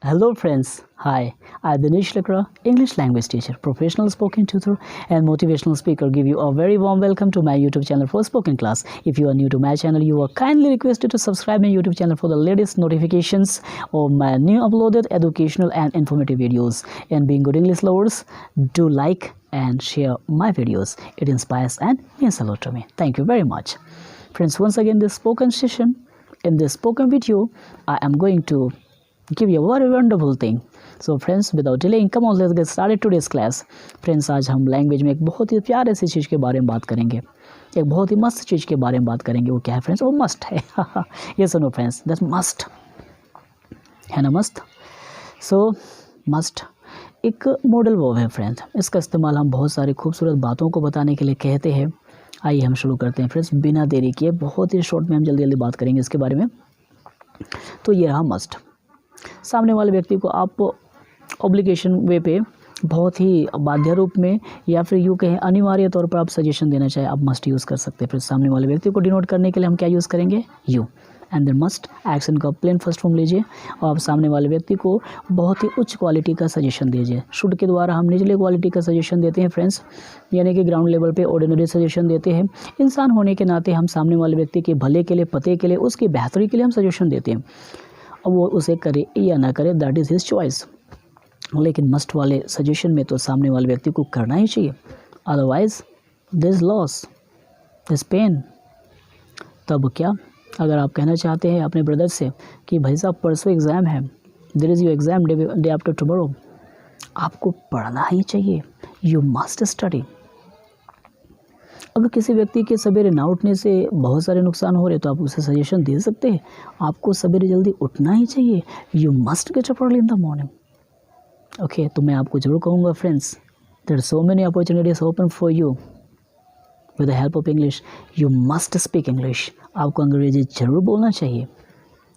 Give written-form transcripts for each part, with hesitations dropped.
Hello friends, hi, I'm Dinesh Lakra, English language teacher, professional spoken tutor and motivational speaker. Give you a very warm welcome to my YouTube channel for spoken class. If you are new to my channel, you are kindly requested to subscribe my YouTube channel for the latest notifications of my new uploaded educational and informative videos. And being good English lovers, do like and share my videos. It inspires and means a lot to me. Thank you very much. Friends, once again this spoken session, in this spoken video, I am going to give you a very wonderful thing. So friends, without delaying, come on, let's get started today's class. Friends, आज हम language में एक बहुत ही प्यारे सी चीज़ के बारे में बात करेंगे, एक बहुत ही मस्त चीज़ के बारे में बात करेंगे. वो क्या है फ्रेंड्स? वो मस्ट है. ये सुनो फ्रेंड्स, दैट मस्ट है ना, मस्ट. सो मस्ट एक मॉडल वर्ब है फ्रेंड्स. इसका इस्तेमाल हम बहुत सारी खूबसूरत बातों को बताने के लिए कहते हैं. आइए हम शुरू करते हैं फ्रेंड्स, बिना देरी किए. बहुत ही शॉर्ट में हम जल्दी जल्दी बात करेंगे इसके बारे में. तो ये रहा मस्ट. सामने वाले व्यक्ति को आप ऑब्लिगेशन वे पे बहुत ही बाध्य रूप में या फिर यूँ कहें अनिवार्य तौर पर आप सजेशन देना चाहे, आप मस्ट यूज़ कर सकते हैं. फिर सामने वाले व्यक्ति को डिनोट करने के लिए हम क्या यूज़ करेंगे? You. And then must action का प्लेन फर्स्ट फॉर्म लीजिए और आप सामने वाले व्यक्ति को बहुत ही उच्च क्वालिटी का सजेशन दीजिए. शुड के द्वारा हम निचले क्वालिटी का सजेशन देते हैं फ्रेंड्स, यानी कि ग्राउंड लेवल पे ऑर्डिनरी सजेशन देते हैं. इंसान होने के नाते हम सामने वाले व्यक्ति के भले के लिए, पते के लिए, उसकी बेहतरी के लिए हम सजेशन देते हैं. अब वो उसे करे या ना करे, दैट इज़ हिज चॉइस. लेकिन मस्ट वाले सजेशन में तो सामने वाले व्यक्ति को करना ही चाहिए, otherwise this is loss, this pain. तब क्या, अगर आप कहना चाहते हैं अपने ब्रदर से कि भाई साहब परसों एग्ज़ाम है, there is your exam day after tomorrow, आपको पढ़ना ही चाहिए, यू मस्ट स्टडी. अगर किसी व्यक्ति के सवेरे ना उठने से बहुत सारे नुकसान हो रहे तो आप उसे सजेशन दे सकते हैं, आपको सवेरे जल्दी उठना ही चाहिए, you must get up early in the morning. Okay, तो मैं आपको जरूर कहूँगा friends, there are so many opportunities open for you with the help of English. You must speak English. आपको अंग्रेजी जरूर बोलना चाहिए.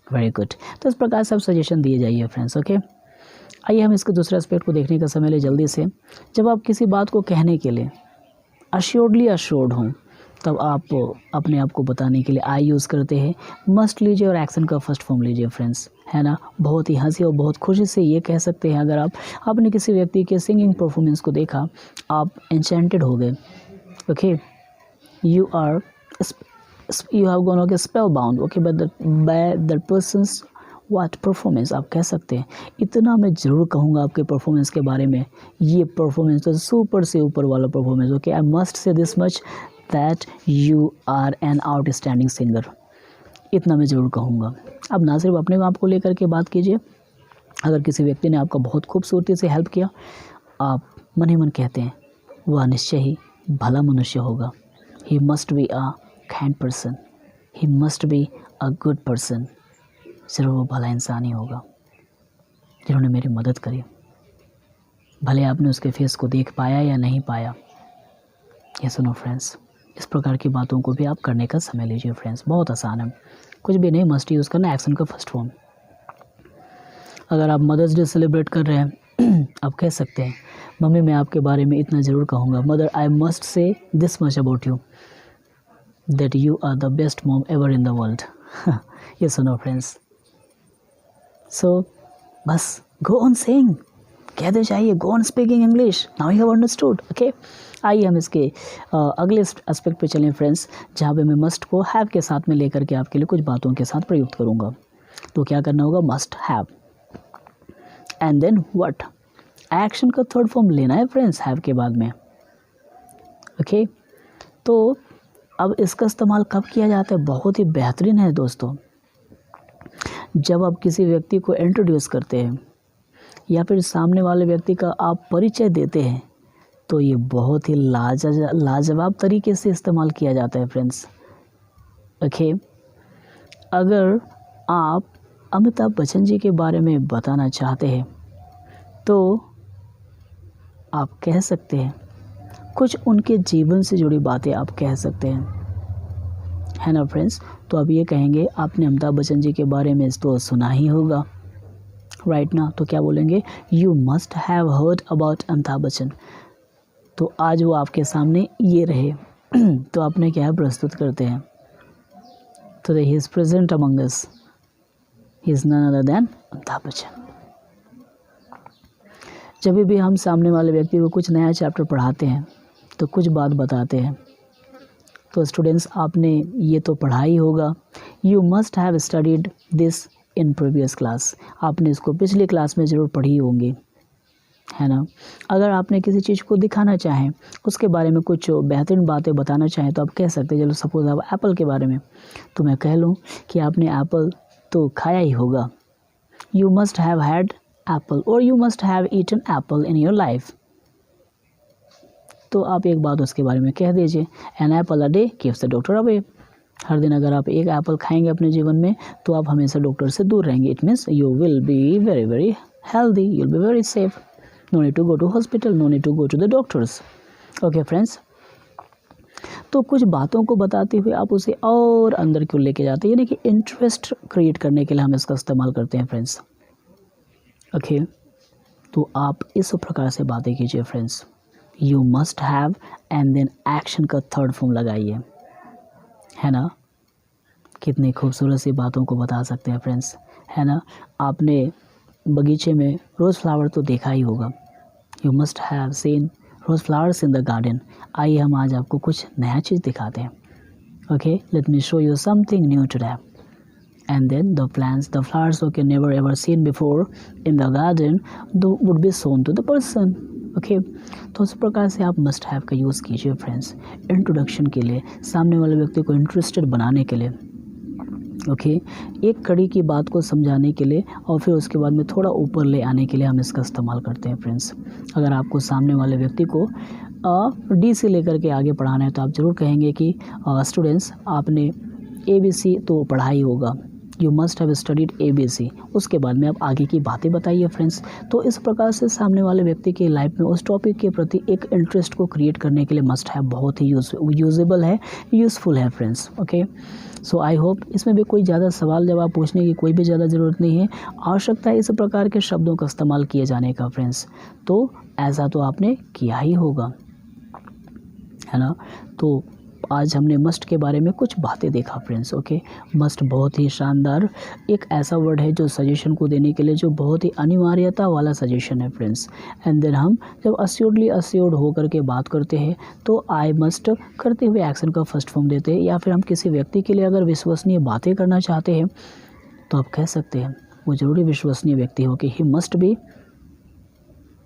Very good. तो इस प्रकार से आप सजेशन दिए जाइए फ्रेंड्स. ओके, आइए हम इसके दूसरे एस्पेक्ट को देखने का समय ले जल्दी से. जब आप किसी बात को कहने के लिए अश्योर्डली अश्योर्ड हों, तब आप अपने आप को बताने के लिए आई यूज़ करते हैं. मस्ट लीजिए और एक्शन का फर्स्ट फॉर्म लीजिए फ्रेंड्स, है ना. बहुत ही हंसी और बहुत खुशी से ये कह सकते हैं, अगर आप अपने किसी व्यक्ति के सिंगिंग परफॉर्मेंस को देखा, आप एन्चेंटेड हो गए. Okay, you have gone okay spell bound okay by that persons what performance, आप कह सकते हैं. इतना मैं ज़रूर कहूँगा आपके परफॉर्मेंस के बारे में, ये परफॉर्मेंस तो सुपर से ऊपर वाला performance. Okay, I must say this much that you are an outstanding singer. इतना मैं ज़रूर कहूँगा. अब ना सिर्फ अपने आप को लेकर के बात कीजिए, अगर किसी व्यक्ति ने आपका बहुत खूबसूरती से हेल्प किया, आप मन ही मन कहते हैं वह निश्चय ही भला मनुष्य होगा. He must be a kind person, he must be a good person. ज़रूर वो भला इंसान ही होगा जिन्होंने मेरी मदद करी. भले आपने उसके फेस को देख पाया या नहीं पाया. ये सुनो फ्रेंड्स, इस प्रकार की बातों को भी आप करने का समय लीजिए फ्रेंड्स. बहुत आसान है, कुछ भी नहीं, मस्ट यूज़ करना एक्शन का फर्स्ट फॉर्म. अगर आप मदर्स डे सेलिब्रेट कर रहे हैं, आप कह सकते हैं मम्मी मैं आपके बारे में इतना ज़रूर कहूँगा, mother I must say this much about you, that you are the best mom ever in the world. ये सुनो फ्रेंड्स. सो बस गो ऑन सेइंग, कहते जाइए, go on speaking English. Now you have understood. Okay, आइए हम इसके अगले aspect पे चलें फ्रेंड्स, जहाँ पे मैं मस्ट को हैव के साथ में लेकर के आपके लिए कुछ बातों के साथ प्रयुक्त करूँगा. तो क्या करना होगा? Must have and then what, action का थर्ड फॉर्म लेना है फ्रेंड्स हैव के बाद में. ओके, तो अब इसका इस्तेमाल कब किया जाता है? बहुत ही बेहतरीन है दोस्तों. जब आप किसी व्यक्ति को इंट्रोड्यूस करते हैं या फिर सामने वाले व्यक्ति का आप परिचय देते हैं, तो ये बहुत ही लाजवाब तरीके से इस्तेमाल किया जाता है फ्रेंड्स. ओके, अगर आप अमिताभ बच्चन जी के बारे में बताना चाहते हैं तो आप कह सकते हैं कुछ उनके जीवन से जुड़ी बातें आप कह सकते हैं, है ना फ्रेंड्स. तो अब ये कहेंगे आपने अमिताभ बच्चन जी के बारे में तो सुना ही होगा, राइट ना. तो क्या बोलेंगे? You must have heard about Amitabh Bachchan. तो आज वो आपके सामने ये रहे तो आपने क्या है, प्रस्तुत करते हैं. तो he is present among us, he is none other than Amitabh Bachchan. जब भी हम सामने वाले व्यक्ति को कुछ नया चैप्टर पढ़ाते हैं तो कुछ बात बताते हैं, तो स्टूडेंट्स आपने ये तो पढ़ा ही होगा, you must have studied this in previous class, आपने इसको पिछली क्लास में ज़रूर पढ़ी होंगी, है ना। अगर आपने किसी चीज़ को दिखाना चाहें, उसके बारे में कुछ बेहतरीन बातें बताना चाहें तो आप कह सकते हैं, चलो सपोज आप एप्पल के बारे में, तो मैं कह लूँ कि आपने एप्पल तो खाया ही होगा, you must have had apple और you must have eaten apple in your life. तो आप एक बात उसके बारे में कह दीजिए, an apple a day keeps the doctor away, हर दिन अगर आप एक एप्पल खाएंगे अपने जीवन में तो आप हमेशा डॉक्टर से दूर रहेंगे। It means you will be very very healthy, you will be very safe, no need to go to hospital, no need to go to the doctors. Okay friends, तो कुछ बातों को बताते हुए आप उसे और अंदर क्यों लेके जाते हैं, यानी कि इंटरेस्ट क्रिएट करने के लिए हम इसका इस्तेमाल करते हैं फ्रेंड्स। ओके, तो आप इस प्रकार से बातें कीजिए friends, you must have and then action का थर्ड फॉर्म लगाइए, है ना। कितनी खूबसूरत सी बातों को बता सकते हैं फ्रेंड्स, है ना। आपने बगीचे में रोज़ फ्लावर तो देखा ही होगा, you must have seen rose flowers in the garden. आइए हम आज आपको कुछ नया चीज़ दिखाते हैं। Okay, let me show you something new today. And then the plants, the flowers okay never ever seen before in the garden would be shown to the person. Okay, तो इस प्रकार से आप मस्ट हैव का use कीजिए friends, introduction के लिए, सामने वाले व्यक्ति को इंटरेस्टेड बनाने के लिए। ओके, एक कड़ी की बात को समझाने के लिए और फिर उसके बाद में थोड़ा ऊपर ले आने के लिए हम इसका इस्तेमाल करते हैं फ्रेंड्स। अगर आपको सामने वाले व्यक्ति को डी से लेकर के आगे पढ़ाना है तो आप ज़रूर कहेंगे कि स्टूडेंट्स आपने ABC तो पढ़ा ही होगा, you must have studied ABC, उसके बाद में आप आगे की बातें बताइए फ्रेंड्स। तो इस प्रकार से सामने वाले व्यक्ति की लाइफ में उस टॉपिक के प्रति एक इंटरेस्ट को क्रिएट करने के लिए मस्ट हैव बहुत ही यूजेबल है, यूज़फुल है friends. Okay, so I hope इसमें भी कोई ज़्यादा सवाल जवाब पूछने की कोई भी ज़्यादा ज़रूरत नहीं है, आवश्यकता है इस प्रकार के शब्दों का इस्तेमाल किए जाने का फ्रेंड्स, तो ऐसा तो आपने किया ही होगा, है ना। तो आज हमने मस्ट के बारे में कुछ बातें देखा फ्रेंड्स। ओके, मस्ट बहुत ही शानदार एक ऐसा वर्ड है जो सजेशन को देने के लिए जो बहुत ही अनिवार्यता वाला सजेशन है फ्रेंड्स। एंड देन हम जब अस्योर्ड होकर के बात करते हैं तो आई मस्ट करते हुए एक्शन का फर्स्ट फॉर्म देते हैं, या फिर हम किसी व्यक्ति के लिए अगर विश्वसनीय बातें करना चाहते हैं तो आप कह सकते हैं वो ज़रूरी विश्वसनीय व्यक्ति हो कि he must be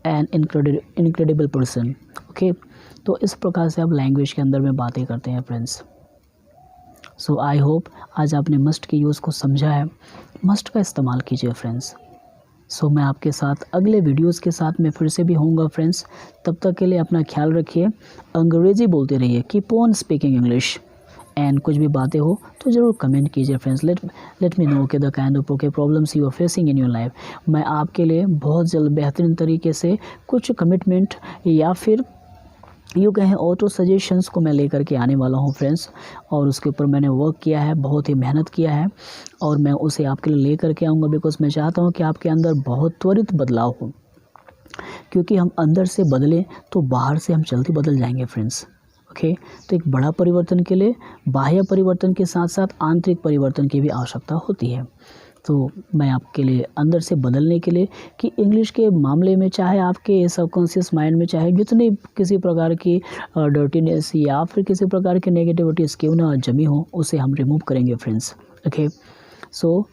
an incredible person. Okay, तो इस प्रकार से आप लैंग्वेज के अंदर में बातें करते हैं फ्रेंड्स। सो आई होप आज आपने मस्ट के यूज़ को समझा है, मस्ट का इस्तेमाल कीजिए फ्रेंड्स। सो मैं आपके साथ अगले वीडियोस के साथ में फिर से भी होऊंगा फ्रेंड्स, तब तक के लिए अपना ख्याल रखिए, अंग्रेज़ी बोलते रहिए, keep on speaking English, and कुछ भी बातें हो तो ज़रूर कमेंट कीजिए फ्रेंड्स। लेट मी नो कि the kind of problems you are facing in your life. मैं आपके लिए बहुत जल्द बेहतरीन तरीके से कुछ कमिटमेंट या फिर यूँ कहें ऑटो सजेशंस को मैं लेकर के आने वाला हूँ फ्रेंड्स, और उसके ऊपर मैंने वर्क किया है, बहुत ही मेहनत किया है, और मैं उसे आपके लिए लेकर के आऊँगा बिकॉज मैं चाहता हूँ कि आपके अंदर बहुत त्वरित बदलाव हो, क्योंकि हम अंदर से बदलें तो बाहर से हम जल्दी बदल जाएंगे फ्रेंड्स। ओके, तो एक बड़ा परिवर्तन के लिए बाह्य परिवर्तन के साथ साथ आंतरिक परिवर्तन की भी आवश्यकता होती है। तो मैं आपके लिए अंदर से बदलने के लिए कि इंग्लिश के मामले में चाहे आपके सबकॉन्शियस माइंड में चाहे जितनी किसी प्रकार की डर्टीनेस या फिर किसी प्रकार की नेगेटिविटीज़ क्यों ना जमी हो, उसे हम रिमूव करेंगे फ्रेंड्स। ओके, सो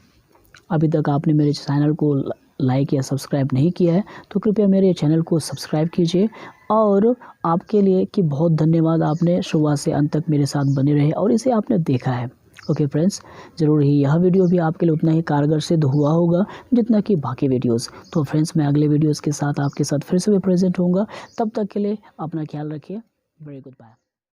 अभी तक आपने मेरे चैनल को लाइक या सब्सक्राइब नहीं किया है तो कृपया मेरे चैनल को सब्सक्राइब कीजिए, और आपके लिए कि बहुत धन्यवाद, आपने शुरुआत से अंत तक मेरे साथ बने रहे और इसे आपने देखा है। ओके फ्रेंड्स, ज़रूर ही यह वीडियो भी आपके लिए उतना ही कारगर सिद्ध हुआ होगा जितना कि बाकी वीडियोस। तो फ्रेंड्स, मैं अगले वीडियोस के साथ आपके साथ फिर से भी प्रेजेंट होऊंगा, तब तक के लिए अपना ख्याल रखिए। Very good bye.